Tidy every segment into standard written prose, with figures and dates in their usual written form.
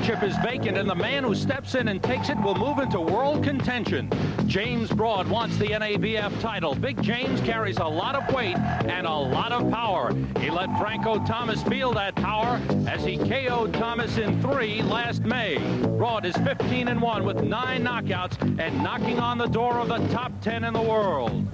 championship is vacant, and the man who steps in and takes it will move into world contention. James Broad wants the NABF title. Big James carries a lot of weight and a lot of power. He let Franco Thomas feel that power as he KO'd Thomas in 3 last May. Broad is 15-1 with 9 knockouts and knocking on the door of the top 10 in the world.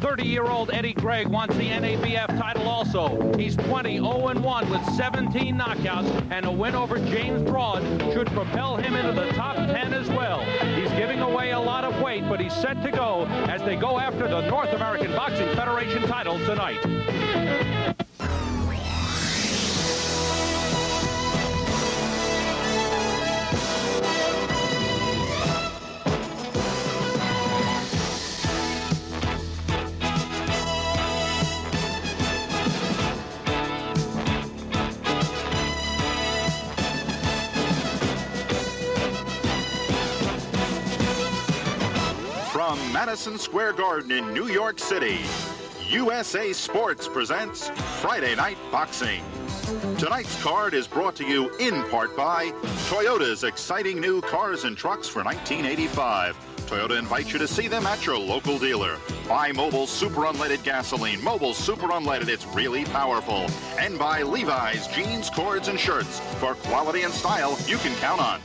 30-year-old Gregg wants the NABF title also. He's 20-0-1 with 17 knockouts, and a win over James Broad should propel him into the top 10 as well. He's giving away a lot of weight, but he's set to go as they go after the North American Boxing Federation title tonight. From Madison Square Garden in New York City, USA Sports presents Friday Night Boxing. Tonight's card is brought to you in part by Toyota's exciting new cars and trucks for 1985. Toyota invites you to see them at your local dealer. Buy Mobil Super Unleaded Gasoline. Mobil Super Unleaded, it's really powerful. And buy Levi's jeans, cords, and shirts for quality and style you can count on.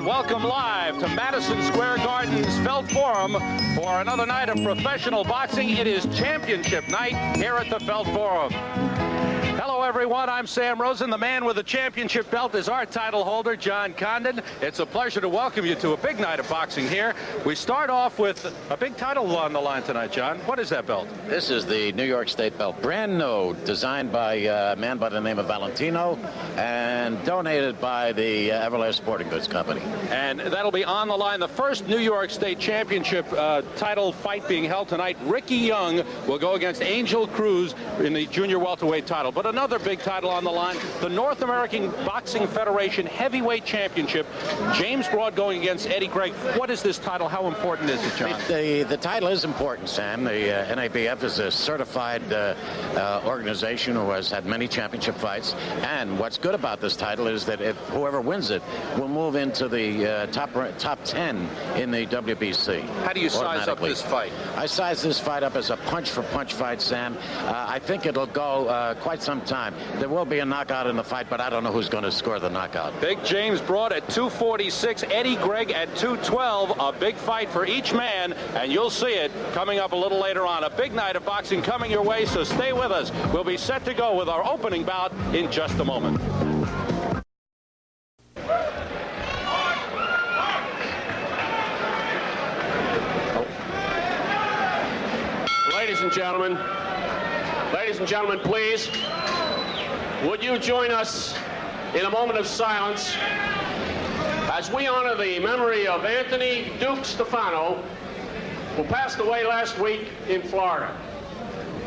Welcome live to Madison Square Garden's Felt Forum for another night of professional boxing. It is championship night here at the Felt Forum. Hello, everyone. I'm Sam Rosen. The man with the championship belt is our title holder, John Condon. It's a pleasure to welcome you to a big night of boxing here. We start off with a big title on the line tonight, John. What is that belt? This is the New York State belt, brand new, designed by a man by the name of Valentino and donated by the Everlast Sporting Goods Company. And that'll be on the line. The first New York State Championship title fight being held tonight. Ricky Young will go against Angel Cruz in the junior welterweight title. But another big title on the line, the North American Boxing Federation Heavyweight Championship. James Broad going against Gregg. What is this title? How important is it, John? The title is important, Sam. The NABF is a certified organization who has had many championship fights. And what's good about this title is that if whoever wins it will move into the top 10 in the WBC. How do you size up this fight? I size this fight up as a punch-for-punch fight, Sam. I think it'll go quite some time. There will be a knockout in the fight, but I don't know who's going to score the knockout. Big James Broad at 246, Gregg at 212. A big fight for each man, and you'll see it coming up a little later on. A big night of boxing coming your way, so stay with us. We'll be set to go with our opening bout in just a moment. Ladies and gentlemen, please, would you join us in a moment of silence as we honor the memory of Anthony Duke Stefano, who passed away last week in Florida.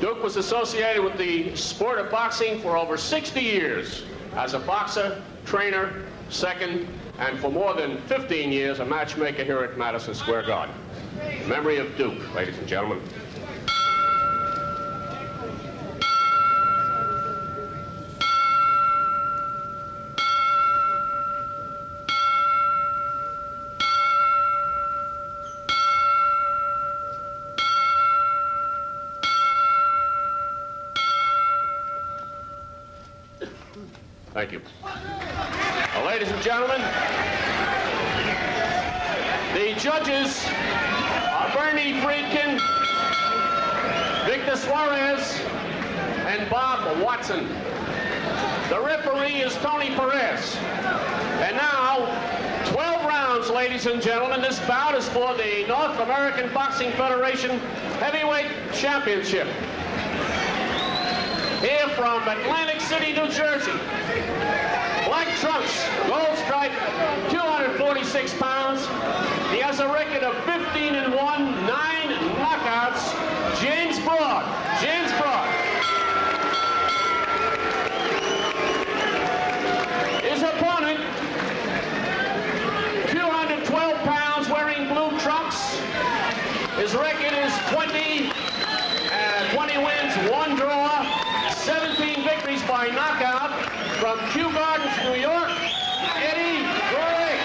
Duke was associated with the sport of boxing for over 60 years as a boxer, trainer, second, and for more than 15 years a matchmaker here at Madison Square Garden. In memory of Duke, ladies and gentlemen. Thank you. Ladies and gentlemen, the judges are Bernie Friedkin, Victor Suarez, and Bob Watson. The referee is Tony Perez. And now, 12 rounds, ladies and gentlemen. This bout is for the North American Boxing Federation Heavyweight Championship. Here from Atlantic City, New Jersey, black trunks, gold stripe, 246 pounds. He has a record of 15-1, 9 knockouts. James Broad. James Broad. by knockout from Kew Gardens, New York, Eddie Gregg.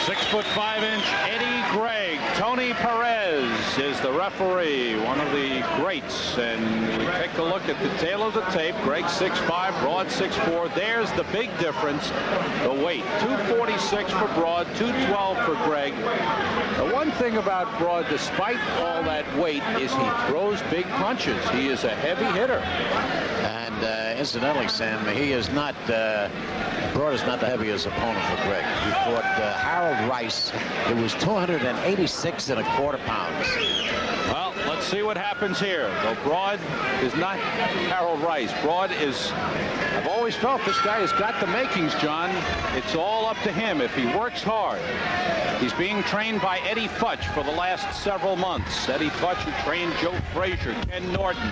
6'5" Eddie Gregg. Tony Perez is the referee, one of the greats. And we take a look at the tail of the tape. Gregg 6'5", Broad 6'4". There's the big difference, the weight. 246 for Broad, 212 for Gregg. The one thing about Broad, despite all that weight, is he throws big punches. He is a heavy hitter. And incidentally, Sam, he is not, Broad is not the heaviest opponent for Gregg. He fought Harold Rice. It was 286¼ pounds. Well, let's see what happens here. Though Broad is not Harold Rice. Broad is, I've always felt this guy has got the makings, John. It's all up to him if he works hard. He's being trained by Eddie Futch for the last several months. Eddie Futch, who trained Joe Frazier, Ken Norton,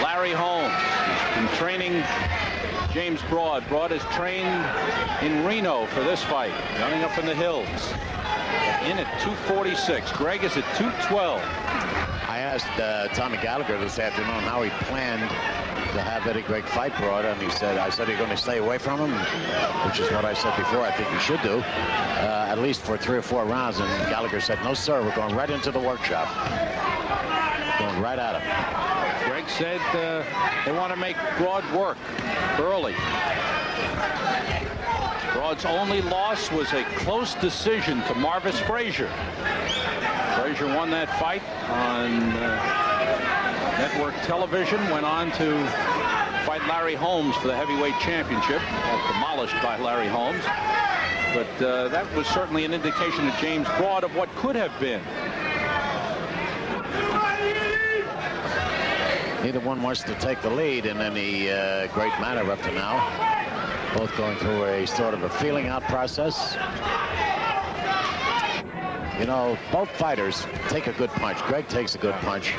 Larry Holmes. He's been training James Broad. Broad is trained in Reno for this fight, running up in the hills. In at 246. Gregg is at 212. I asked Tommy Gallagher this afternoon how he planned to have Eddie Gregg fight Broad, and he said, I said, you're going to stay away from him, which is what I said before I think he should do, at least for 3 or 4 rounds. And Gallagher said, no, sir, we're going right into the workshop. Going right at him. Gregg said they want to make Broad work early. Broad's only loss was a close decision to Marvis Frazier. Frazier won that fight on network television, went on to fight Larry Holmes for the heavyweight championship, got demolished by Larry Holmes. But that was certainly an indication to James Broad of what could have been. Neither one wants to take the lead in any great manner up to now. Both going through a sort of a feeling out process. You know, both fighters take a good punch. Gregg takes a good punch,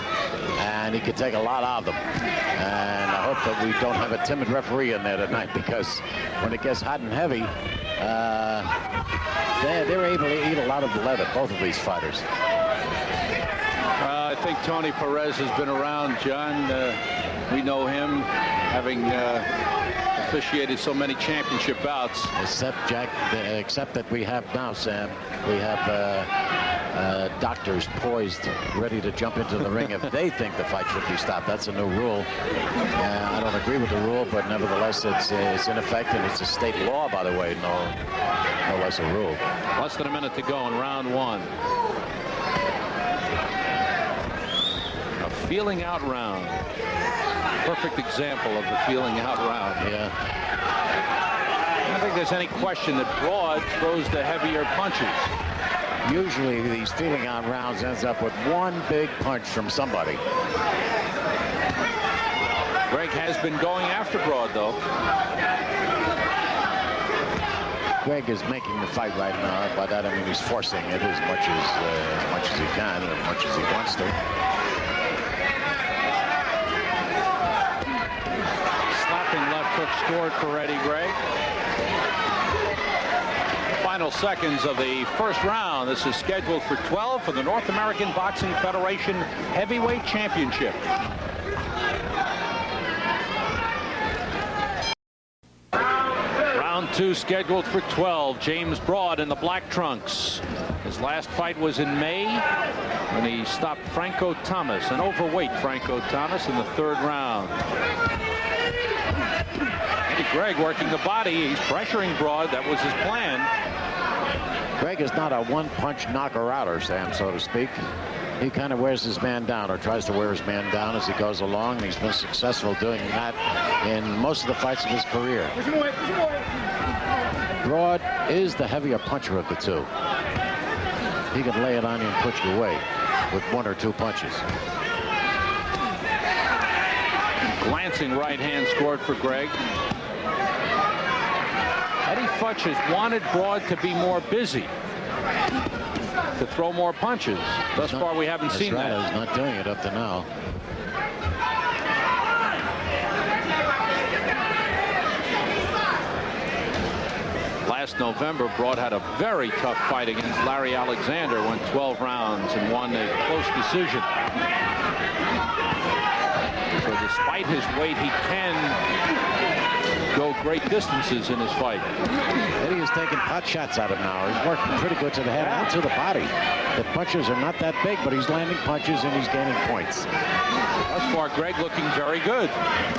and he can take a lot out of them. And I hope that we don't have a timid referee in there tonight, because when it gets hot and heavy, they're able to eat a lot of leather, both of these fighters. I think Tony Perez has been around, John. We know him, having officiated so many championship bouts. Except, Jack, except that we have now, Sam, we have doctors poised, ready to jump into the ring if they think the fight should be stopped. That's a new rule. I don't agree with the rule, but nevertheless, it's in effect, and it's a state law, by the way, no less a rule. Less than a minute to go in round 1. A feeling out round. Perfect example of the feeling out round. Yeah. I don't think there's any question that Broad throws the heavier punches. Usually these feeling out rounds ends up with one big punch from somebody. Gregg has been going after Broad, though. Gregg is making the fight right now. By that I mean he's forcing it as much as he can, and as much as he wants to. Slapping left hook scored for Eddie Gregg. Final seconds of the first round. This is scheduled for 12 for the North American Boxing Federation Heavyweight Championship. Round 2 scheduled for 12. James Broad in the black trunks. His last fight was in May when he stopped Franco Thomas, an overweight Franco Thomas, in the 3rd round. Eddie Gregg working the body. He's pressuring Broad. That was his plan. Gregg is not a one-punch knocker-outer, Sam, so to speak. He kind of wears his man down, or tries to wear his man down as he goes along. And he's been successful doing that in most of the fights of his career. Broad is the heavier puncher of the two. He can lay it on you and put you away with 1 or 2 punches. Glancing right hand scored for Gregg. Eddie Futch has wanted Broad to be more busy, to throw more punches. Thus far, we haven't seen that. He's not doing it up to now. Last November, Broad had a very tough fight against Larry Alexander, went 12 rounds and won a close decision. So despite his weight, he can go great distances in his fight. Eddie is taking pot shots at him now. He's working pretty good to the head and to the body. The punches are not that big, but he's landing punches and he's gaining points. Thus far, Gregg looking very good.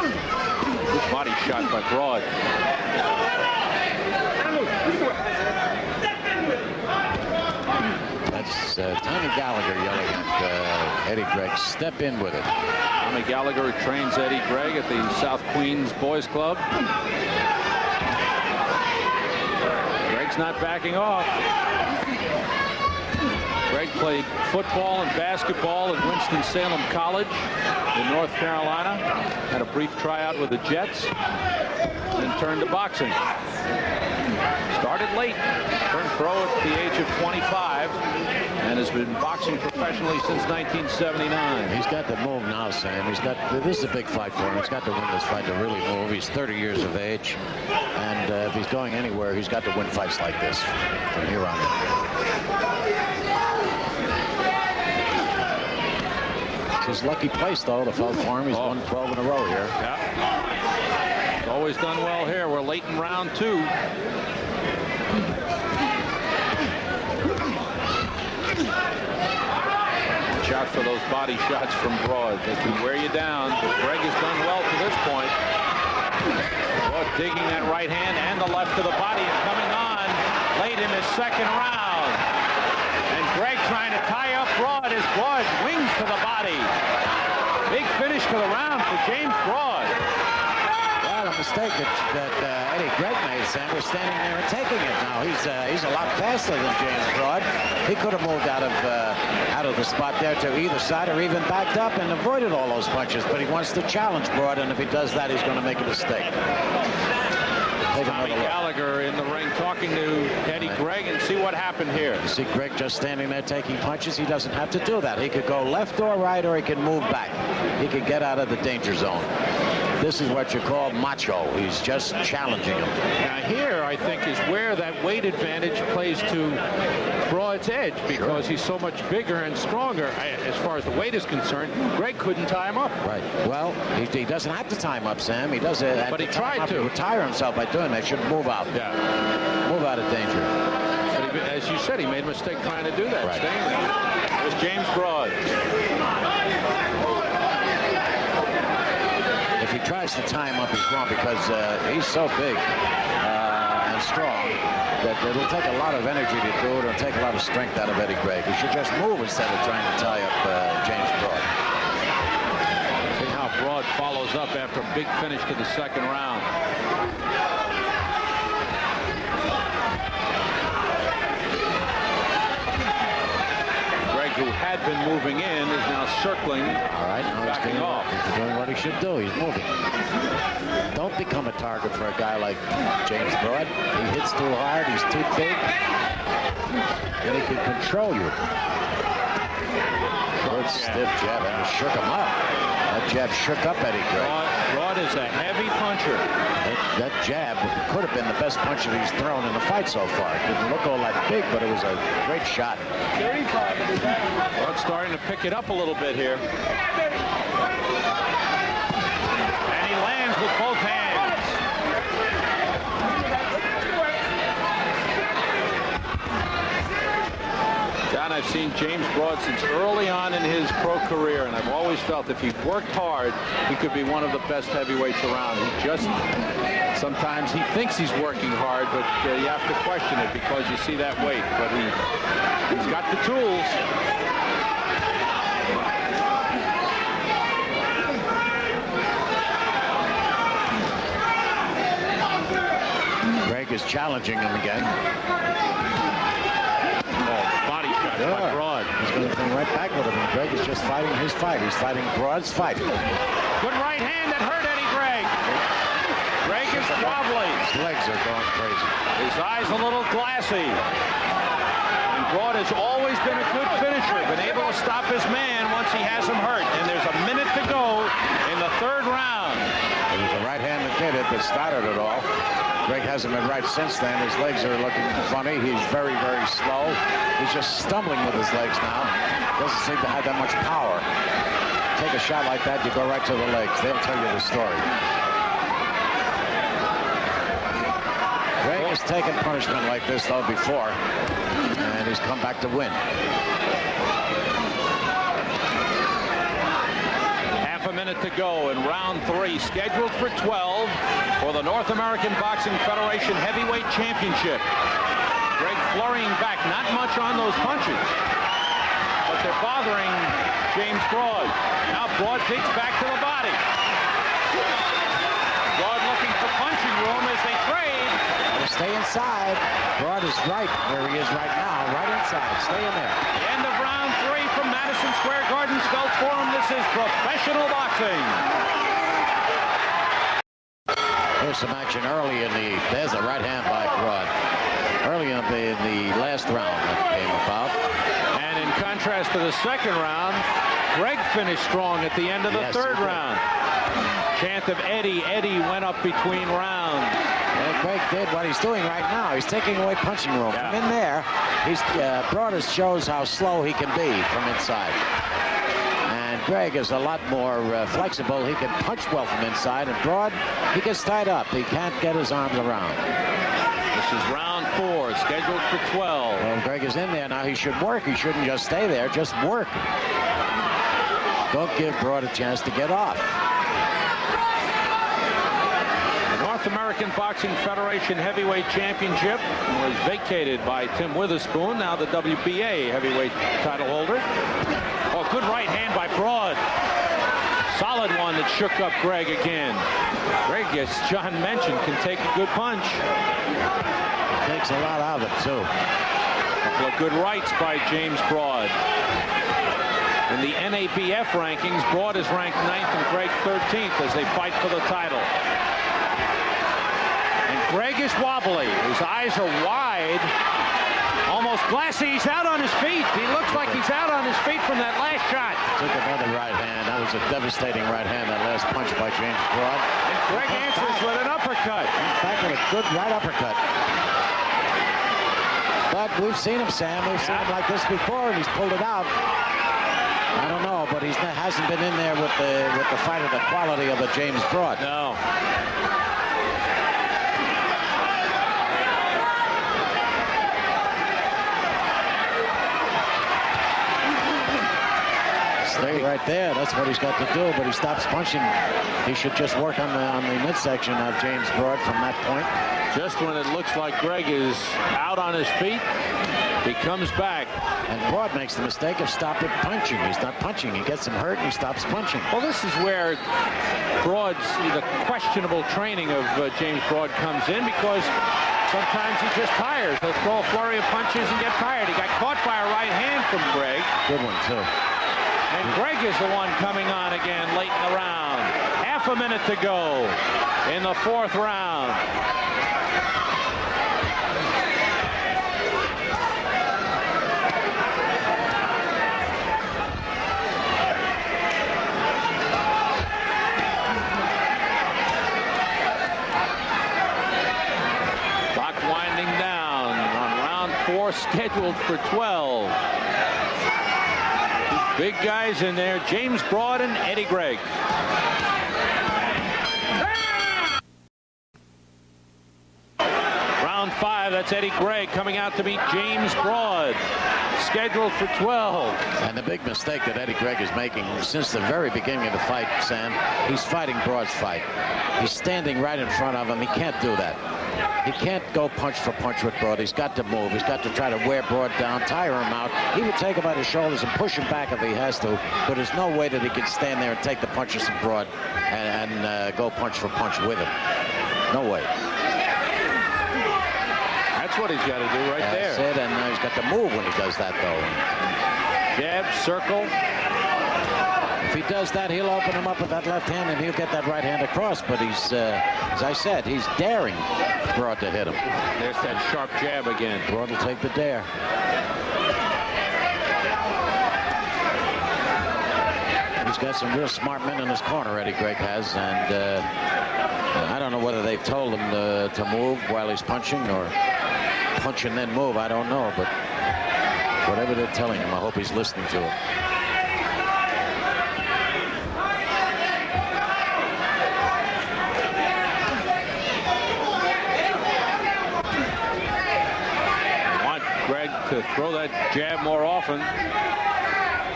Good body shot by Broad. That's Tommy Gallagher yelling at Eddie Gregg. Step in with it. Tommy Gallagher trains Eddie Gregg at the South Queens Boys Club. Gregg's not backing off. Gregg played football and basketball at Winston-Salem College in North Carolina. Had a brief tryout with the Jets. Then turned to boxing. Started late. Turned pro at the age of 25. And has been boxing professionally since 1979. He's got to move now, Sam. This is a big fight for him. He's got to win this fight to really move. He's 30 years of age. And if he's going anywhere, he's got to win fights like this from here on in. It's his lucky place, though, to fall for him. He's won 12 in a row here. Yeah. He's always done well here. We're late in round 2. Watch out for those body shots from Broad. They can wear you down, but Gregg has done well to this point. Broad digging that right hand and the left to the body and coming on late in his second round. And Gregg trying to tie up Broad as Broad wings to the body. Big finish to the round for James Broad. Well, a mistake that Eddie Gregg made, Sam, was standing there and taking it. Now he's a lot faster than James Broad. He could have moved out of the spot there to either side or even backed up and avoided all those punches. But he wants to challenge Broad, and if he does that, he's going to make a mistake. Tommy Gallagher in the ring talking to Eddie Gregg, and see what happened here. You see Gregg just standing there taking punches. He doesn't have to do that. He could go left or right, or he can move back. He could get out of the danger zone. This is what you call macho. He's just challenging him. Now here, I think, is where that weight advantage plays to Broad's edge, because he's so much bigger and stronger. As far as the weight is concerned, Gregg couldn't tie him up. Right. Well, he doesn't have to tie him up, Sam. He does it. But he tried to retire himself by doing that. Should move out. Yeah. Move out of danger. But as you said, he made a mistake trying to do that. Right. Staying there. There's James Broad. If he tries to tie him up, he's wrong, because he's so big and strong that it'll take a lot of energy to do it. It'll take a lot of strength out of Eddie Gregg. He should just move instead of trying to tie up James Broad. See how Broad follows up after a big finish to the second round. Gregg, who had been moving in, is now circling. All right, now backing off. He's doing what he should do. He's moving. Don't become a target for a guy like James Broad. He hits too hard. He's too big. And he can control you. Good stiff jab, and he shook him up. That jab shook up Eddie Gregg. Broad is a heavy puncher. That jab could have been the best punch that he's thrown in the fight so far. It didn't look all that big, but it was a great shot. Broad's starting to pick it up a little bit here. And he lands with both hands. John, I've seen James Broad since early on in his pro career, and I've always felt if he worked hard, he could be one of the best heavyweights around. He just, sometimes he thinks he's working hard, but you have to question it because you see that weight. But he's got the tools. Gregg is challenging him again. By Broad. He's going to come right back with him. And Gregg is just fighting his fight. He's fighting Broad's fight. Good right hand that hurt Eddie Gregg. Gregg is wobbly. His legs are going crazy. His eyes a little glassy. And Broad has always been a good finisher. Been able to stop his man once he has him hurt. And there's a minute to go in the third round. It was the right hand that did it, that started it all. Gregg hasn't been right since then. His legs are looking funny. He's very, very slow. He's just stumbling with his legs now. Doesn't seem to have that much power. take a shot like that, you go right to the legs. They'll tell you the story. Gregg has taken punishment like this, though, before, and he's come back to win. Half a minute to go in round 3, scheduled for 12 for the North American Boxing Federation Heavyweight Championship. Gregg flurrying back, not much on those punches, but they're bothering James Broad. Now Broad digs back to the body. Broad looking for punching room as they trade. Stay inside. Broad is right where he is right now, right inside. Stay in there. End of round 3 from Madison Square Garden Spelt Forum. This is professional boxing. There's some action early in the. There's a right hand by Broad. Early in the last round that came about. And in contrast to the second round, Gregg finished strong at the end of the third round. Chant of Eddie. Eddie went up between rounds. And Gregg did what he's doing right now. He's taking away punching room. Yeah. From in there, Broad shows how slow he can be from inside. And Gregg is a lot more flexible. He can punch well from inside. And Broad, he gets tied up. He can't get his arms around. This is round 4, scheduled for 12. Well, Gregg is in there now. He should work. He shouldn't just stay there. Just work. Don't give Broad a chance to get off. North American Boxing Federation Heavyweight Championship was vacated by Tim Witherspoon, now the WBA heavyweight title holder. Oh, good right hand by Broad. Solid one that shook up Gregg again. Gregg, as John mentioned, can take a good punch. Takes a lot out of it, too. A couple of good rights by James Broad. In the NABF rankings, Broad is ranked 9th and Gregg 13th as they fight for the title. Gregg is wobbly. His eyes are wide, almost glassy. He's out on his feet. He looks like he's out on his feet from that last shot. Took another right hand. That was a devastating right hand, that last punch by James Broad. And Gregg answers with an uppercut. Back with a good right uppercut. But we've seen him, Sam. We've seen him like this before, and he's pulled it out. I don't know, but he hasn't been in there with the fight of the quality of a James Broad. No. Stay right there. That's what he's got to do, but he stops punching. He should just work on the midsection of James Broad from that point. Just when it looks like Gregg is out on his feet, he comes back. And Broad makes the mistake of stopping punching. He's not punching. He gets him hurt and he stops punching. Well, this is where the questionable training of James Broad comes in, because sometimes he just tires. He'll throw a flurry of punches and get tired. He got caught by a right hand from Gregg. Good one, too. And Gregg is the one coming on again late in the round. Half a minute to go in the 4th round. Clock winding down on round 4, scheduled for 12. Big guys in there, James Broad and Eddie Gregg. Round 5, that's Eddie Gregg coming out to meet James Broad, scheduled for 12. And the big mistake that Eddie Gregg is making since the very beginning of the fight, Sam, he's fighting Broad's fight. He's standing right in front of him. He can't do that. He can't go punch for punch with Broad. He's got to move. He's got to try to wear Broad down, tire him out. He would take him by the shoulders and push him back if he has to, but there's no way that he can stand there and take the punches from Broad and go punch for punch with him. No way. That's what he's got to do right there. That's it, and he's got to move when he does that, though. Jab, circle. If he does that, he'll open him up with that left hand, and he'll get that right hand across. But he's, as I said, he's daring Broad to hit him. There's that sharp jab again. Broad will take the dare. He's got some real smart men in his corner, Eddie Gregg has, and I don't know whether they've told him to move while he's punching or punch and then move. I don't know, but whatever they're telling him, I hope he's listening to it. that jab more often.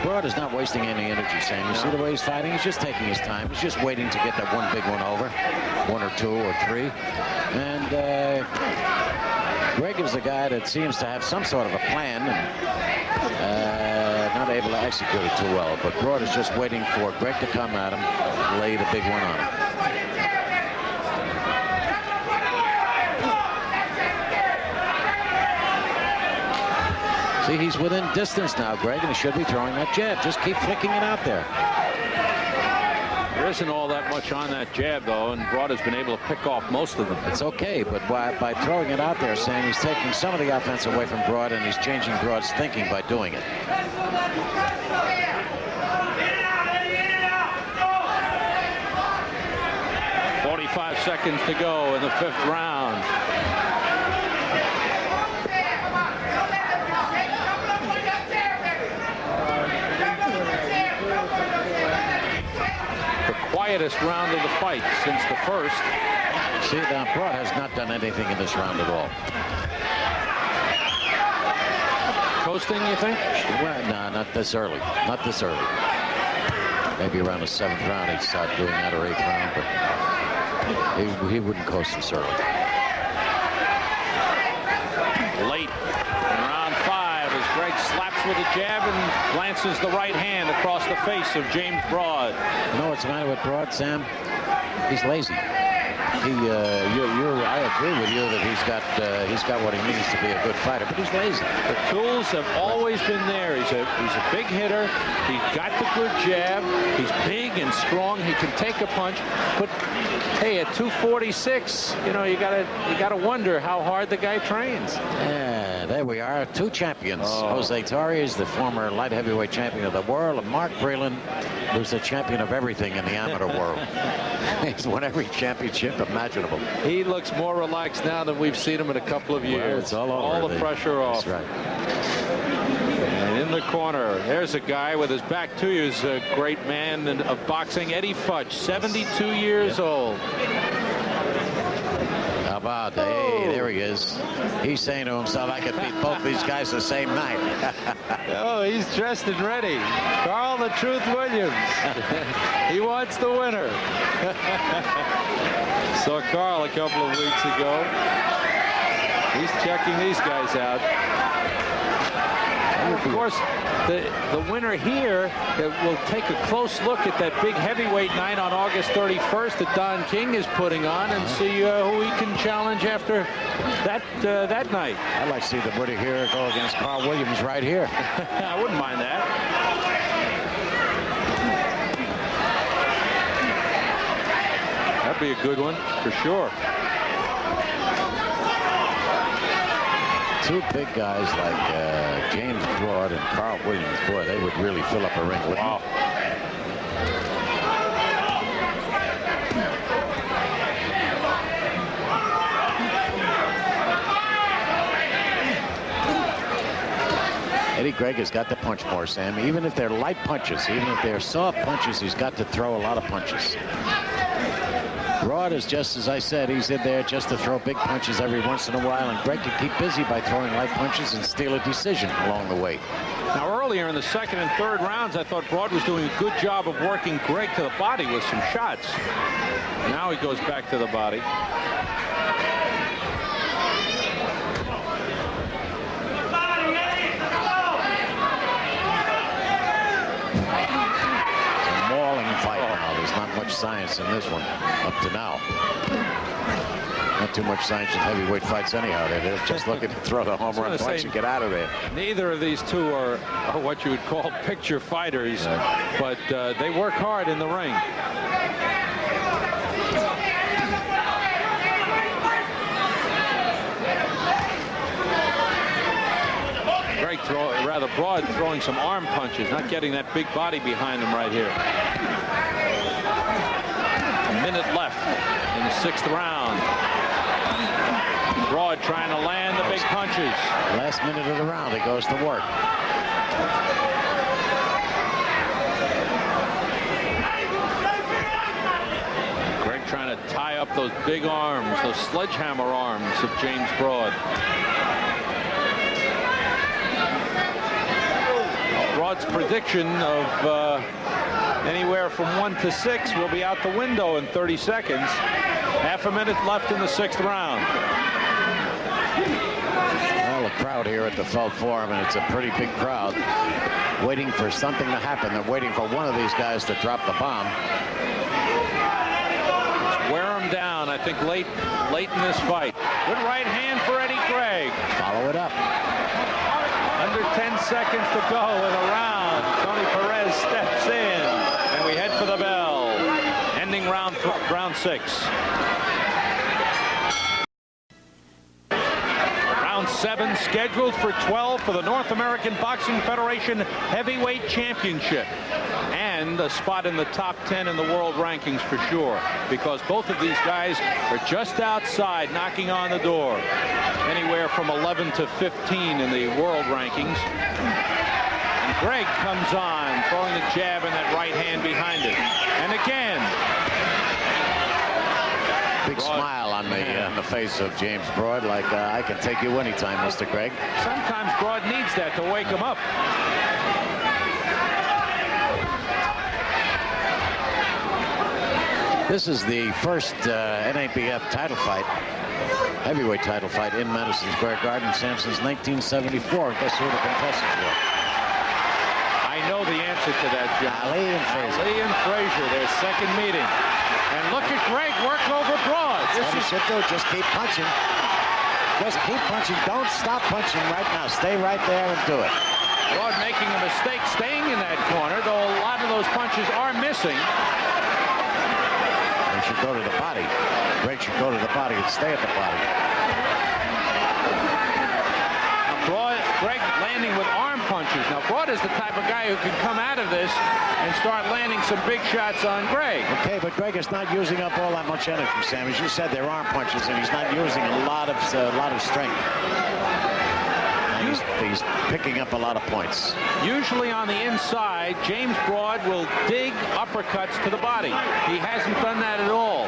Broad is not wasting any energy, Sam. You see the way he's fighting? He's just taking his time. He's just waiting to get that one big one over. 1 or 2 or 3. And Gregg is the guy that seems to have some sort of a plan and not able to execute it too well. But Broad is just waiting for Gregg to come at him and lay the big one on him. See, he's within distance now, Gregg, and he should be throwing that jab. Just keep flicking it out there. There isn't all that much on that jab, though, and Broad has been able to pick off most of them. It's okay, but by throwing it out there, Sam, he's taking some of the offense away from Broad, and he's changing Broad's thinking by doing it. .45 seconds to go in the 5th round. Quietest round of the fight since the first. See, now Broad has not done anything in this round at all. Coasting, you think? Well, no, not this early. Not this early. Maybe around the 7th round he'd start doing that, or 8th round, but he wouldn't coast this early. Late in round 5 as Gregg slaps with a jab and glances the right hand across the face of James Broad. You know what's the matter with Broad, Sam? He's lazy. I agree with you that he's got what he needs to be a good fighter, but he's lazy. The tools have always been there. He's a big hitter. He's got the good jab. He's big and strong. He can take a punch. But hey, at 246, you know, you gotta wonder how hard the guy trains. Yeah, there we are. 2 champions. Jose Torres, the former light heavyweight champion of the world, and Mark Breland, who's the champion of everything in the amateur world. He's won every championship imaginable. He looks more relaxed now than we've seen him in a couple of years. Well, it's all over. All the pressure off. That's right. And in the corner, there's a guy with his back to you, is a great man of boxing, Eddie Futch, 72 years old. How about that? Hey, there he is. He's saying to himself, I could beat both these guys the same night. Oh, he's dressed and ready. Carl the Truth Williams. He wants the winner. Saw Carl a couple of weeks ago. He's checking these guys out. And of course, the winner here will take a close look at that big heavyweight night on August 31st that Don King is putting on, and see who he can challenge after that night. I'd like to see the winner here go against Carl Williams right here. I wouldn't mind that. That'd be a good one for sure. 2 big guys like James Broad and Carl Williams, boy, they would really fill up a ring. Wow. Eddie Gregg has got to punch more, Sam. Even if they're light punches, even if they're soft punches, he's got to throw a lot of punches. Broad is just as I said, he's in there just to throw big punches every once in a while, and Gregg can keep busy by throwing light punches and steal a decision along the way. Now, earlier in the 2nd and 3rd rounds, I thought Broad was doing a good job of working Gregg to the body with some shots. Now he goes back to the body. Not much science in this one up to now. Not too much science in heavyweight fights anyhow. They're just looking to throw the home run punch and get out of there. Neither of these two are what you would call picture fighters, but they work hard in the ring. Gregg rather Broad throwing some arm punches, not getting that big body behind him right here. A minute left in the 6th round. Broad trying to land the big punches. Last minute of the round, he goes to work. Gregg trying to tie up those big arms, those sledgehammer arms of James Broad. Broad's prediction of anywhere from 1 to 6 will be out the window in 30 seconds. Half a minute left in the 6th round. Well, a crowd here at the Felt Forum, and it's a pretty big crowd, waiting for something to happen. They're waiting for one of these guys to drop the bomb. Wear him down, I think, late in this fight. Good right hand for Eddie Gregg. Follow it up. Under 10 seconds to go in a round. Tony Perez steps in, and we head for the bell. Ending round 6. Round 7 scheduled for 12 for the North American Boxing Federation Heavyweight Championship. And a spot in the top 10 in the world rankings for sure, because both of these guys are just outside, knocking on the door. Anywhere from 11 to 15 in the world rankings. And Gregg comes on, throwing a jab and that right hand behind it. And again. Big smile on the face of James Broad, like I can take you anytime, Mr. Gregg. Sometimes Broad needs that to wake him up. This is the first NABF title fight, heavyweight title fight in Madison Square Garden, Sam, since 1974. Guess who the contestants were? I know the answer to that, John. Ali and Frazier. Ali and Frazier, their second meeting. And look at Gregg work over Broad. That's what he should do. Just keep punching. Just keep punching. Don't stop punching right now. Stay right there and do it. Broad making a mistake staying in that corner, though a lot of those punches are missing. They should go to the body. Gregg should go to the body and stay at the body. Gregg landing with arm punches. Now, Broad is the type of guy who can come out of this and start landing some big shots on Gregg. Okay, but Gregg is not using up all that much energy, Sam. As you said, they're arm punches, and he's not using a lot of strength. He's picking up a lot of points. Usually on the inside, James Broad will dig uppercuts to the body. He hasn't done that at all.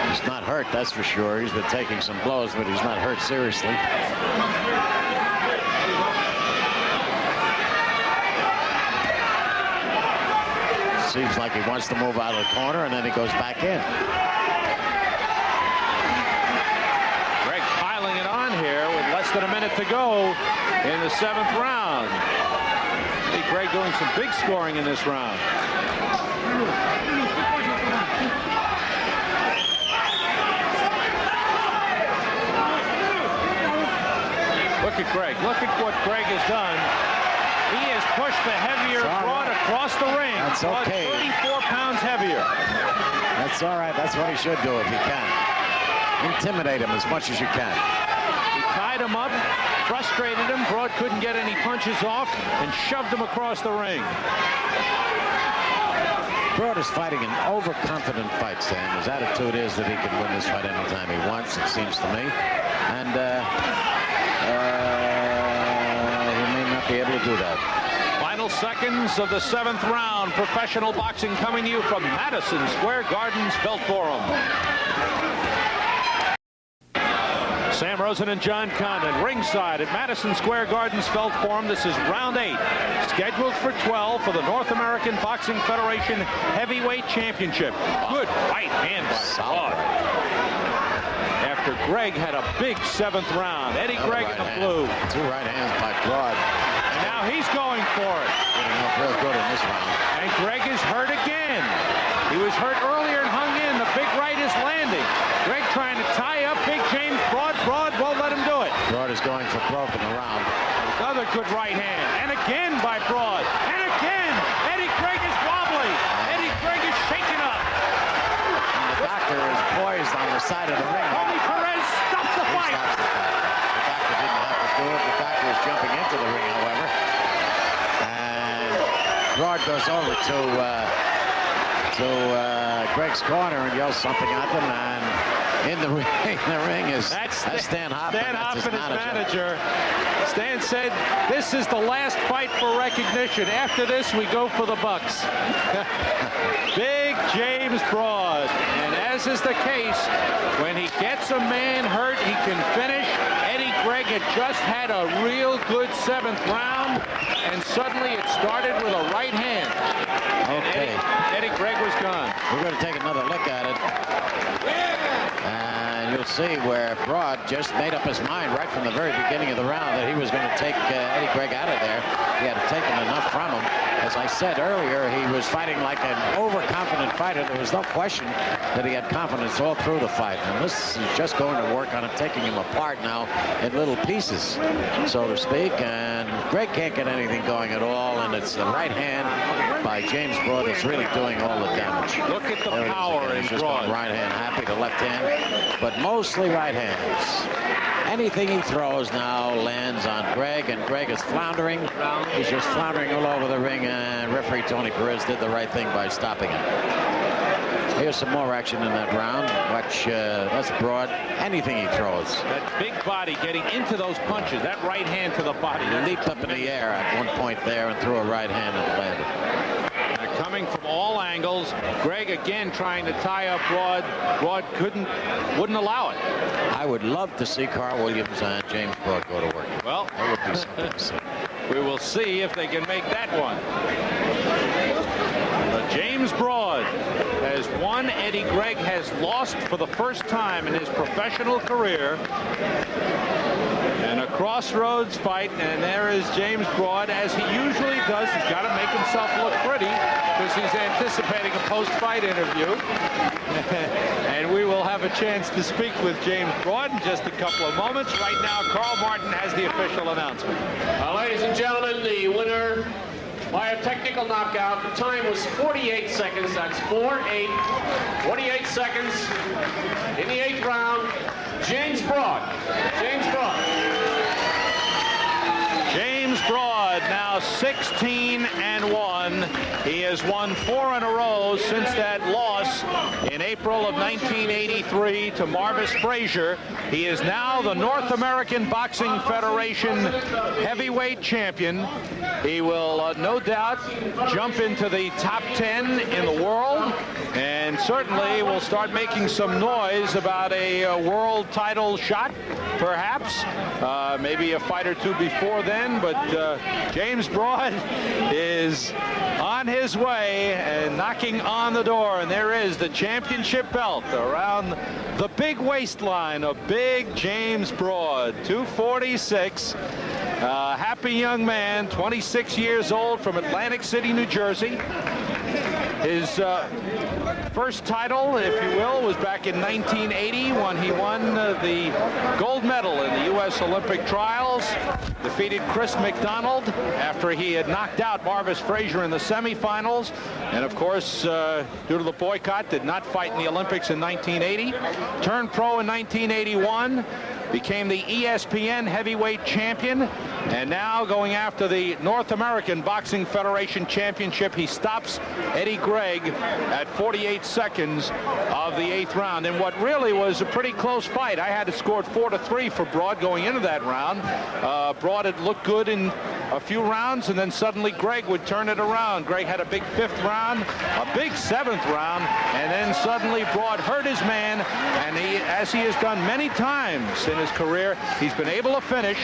He's not hurt, that's for sure. He's been taking some blows, but he's not hurt seriously. Seems like he wants to move out of the corner, and then he goes back in. Gregg piling it on here with less than a minute to go in the 7th round. I see Gregg doing some big scoring in this round. Look at Gregg. Look at what Gregg has done. He has pushed the heavier Broad across the ring. That's okay. 34 pounds heavier. That's all right. That's what he should do if he can. Intimidate him as much as you can. He tied him up, frustrated him. Broad couldn't get any punches off and shoved him across the ring. Broad is fighting an overconfident fight, Sam. His attitude is that he can win this fight anytime he wants, it seems to me. And he may not be able to do that. Final seconds of the 7th round. Professional boxing coming to you from Madison Square Garden's Felt Forum. Sam Rosen and John Condon ringside at Madison Square Garden's Felt Forum. This is round 8, scheduled for 12 for the North American Boxing Federation Heavyweight Championship. Good right hand by Broad. After Gregg had a big 7th round. Eddie Gregg in the blue. 2 right hands by Broad. And now he's going for it. Getting up real good in this round. And Gregg is hurt again. He was hurt earlier and hung in. The big right is landing. Gregg trying to tie up big James Broad. Broad won't let him do it. Broad is going for broke in the round. Another good right hand. And again by Broad. And again. Eddie Gregg is wobbly. Eddie Gregg is shaken up. And the doctor is poised on the side of the ring. Tony Perez stops the fight. Stops the fight. The doctor didn't have to do it. The doctor is jumping into the ring, however. And Broad goes over to Gregg's corner and yells something at them. And in the ring is Stan Hoffman. Stan Hoffman, his manager. Stan said, "This is the last fight for recognition. After this, we go for the Bucks." Big James Broad. And as is the case, when he gets a man hurt, he can finish. Eddie Gregg had just had a real good 7th round, and suddenly it started with a right hand. Okay. Eddie Gregg was gone. We're going to take another look at it. And you'll see where Broad just made up his mind right from the very beginning of the round that he was going to take Eddie Gregg out of there. He had taken enough from him. As I said earlier, he was fighting like an overconfident fighter. There was no question that he had confidence all through the fight. And this is just going to work on it, taking him apart now in little pieces, so to speak. And Gregg can't get anything going at all. And it's the right hand by James Broad that's really doing all the damage. Look at the power in Broad. Right hand, happy to left hand, but mostly right hands. Anything he throws now lands on Gregg, and Gregg is floundering. He's just floundering all over the ring, and referee Tony Perez did the right thing by stopping him. Here's some more action in that round. Watch, that's Broad. Anything he throws. That big body getting into those punches. That right hand to the body. He leaped up in the air at one point there and threw a right hand and landed. Coming from all angles. Gregg again trying to tie up Broad. Broad wouldn't allow it. I would love to see Carl Williams and James Broad go to work. Well, that would be something to see. We will see if they can make that one. But James Broad has won. Eddie Gregg has lost for the first time in his professional career. And a crossroads fight, and there is James Broad, as he usually does. He's got to make himself look pretty because he's anticipating a post-fight interview. And we will have a chance to speak with James Broad in just a couple of moments. Right now, Carl Martin has the official announcement. Ladies and gentlemen, the winner by a technical knockout. The time was 48 seconds. That's 4-8. 48 seconds in the 8th round. James Broad. James Broad. James Broad now 16-1. He has won 4 in a row since that loss in April of 1983 to Marvis Frazier. He is now the North American Boxing Federation heavyweight champion. He will no doubt jump into the top 10 in the world, and certainly will start making some noise about a world title shot, perhaps. Maybe a fight or two before then, but James Broad is on his way and knocking on the door, and there is the championship belt around the big waistline of big James Broad. 246. Happy young man, 26 years old, from Atlantic City, New Jersey. His first title, if you will, was back in 1980 when he won the gold medal in the U.S. Olympic trials, defeated Chris McDonald after he had knocked out Marvis Frazier in the semifinals, and of course, due to the boycott, did not fight in the Olympics in 1980. Turned pro in 1981. Became the ESPN heavyweight champion, and now going after the North American Boxing Federation championship. He stops Eddie Gregg at 48 seconds of the 8th round, in what really was a pretty close fight. I had it scored 4-3 for Broad going into that round. Broad had looked good in a few rounds, and then suddenly Gregg would turn it around. Gregg had a big 5th round, a big 7th round, and then suddenly Broad hurt his man, and he, as he has done many times in his career, he's been able to finish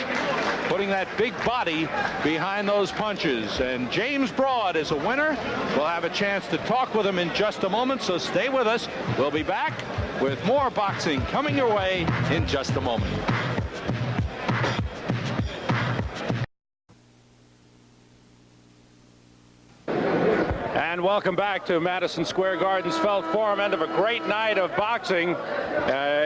putting that big body behind those punches. And James Broad is a winner. We'll have a chance to talk with him in just a moment, so stay with us. We'll be back with more boxing coming your way in just a moment. And welcome back to Madison Square Garden's Felt Forum, end of a great night of boxing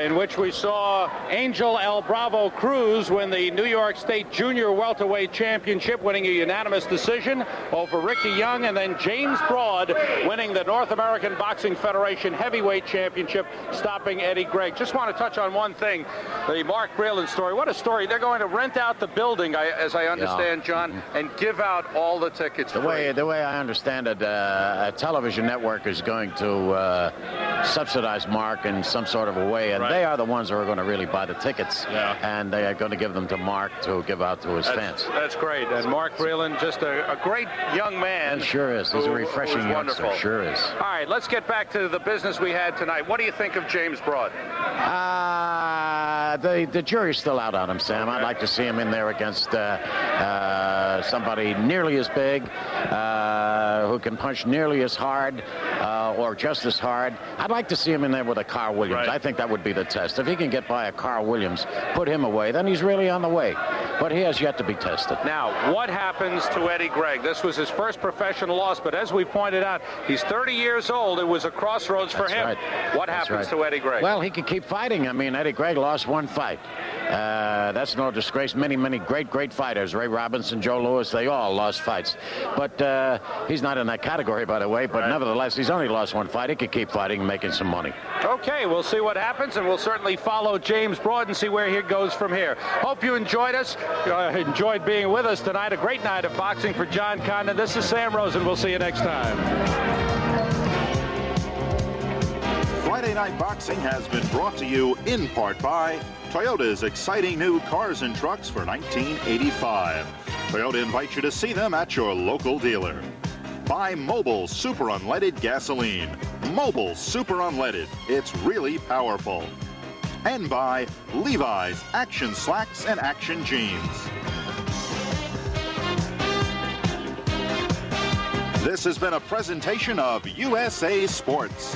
in which we saw Angel El Bravo Cruz win the New York State Junior Welterweight Championship, winning a unanimous decision over Ricky Young, and then James Broad winning the North American Boxing Federation Heavyweight Championship, stopping Eddie Gregg. Just want to touch on one thing, the Mark Breland story. What a story. They're going to rent out the building, as I understand, John, and give out all the tickets. The way I understand it, a television network is going to subsidize Mark in some sort of a way, and they are the ones who are going to really buy the tickets, and they are going to give them to Mark to give out to his fans. That's great. And Mark Breland, just a great young man. He sure is. He's a refreshing youngster. Sure is. All right, let's get back to the business we had tonight. What do you think of James Broad? The jury's still out on him, Sam. I'd like to see him in there against somebody nearly as big, who can punch nearly as hard or just as hard. I'd like to see him in there with a Carl Williams. Right. I think that would be the test. If he can get by a Carl Williams, put him away, then he's really on the way. But he has yet to be tested. Now, what happens to Eddie Gregg? This was his first professional loss, but as we pointed out, he's 30 years old. It was a crossroads for him. Right. What happens to Eddie Gregg? Well, he can keep fighting. I mean, Eddie Gregg lost one fight. That's no disgrace. Many, many great fighters. Ray Robinson, Joe Louis, they all lost fights. But he's not in that category, by the way. But nevertheless, he's only lost one fight. He could keep fighting and making some money. Okay, we'll see what happens, and we'll certainly follow James Broad and see where he goes from here. Hope you enjoyed us. Enjoyed being with us tonight. A great night of boxing for John Condon. This is Sam Rosen. We'll see you next time. Friday Night Boxing has been brought to you in part by Toyota's exciting new cars and trucks for 1985. Toyota invites you to see them at your local dealer. By Mobil Super Unleaded Gasoline. Mobil Super Unleaded. It's really powerful. And by Levi's Action Slacks and Action Jeans. This has been a presentation of USA Sports.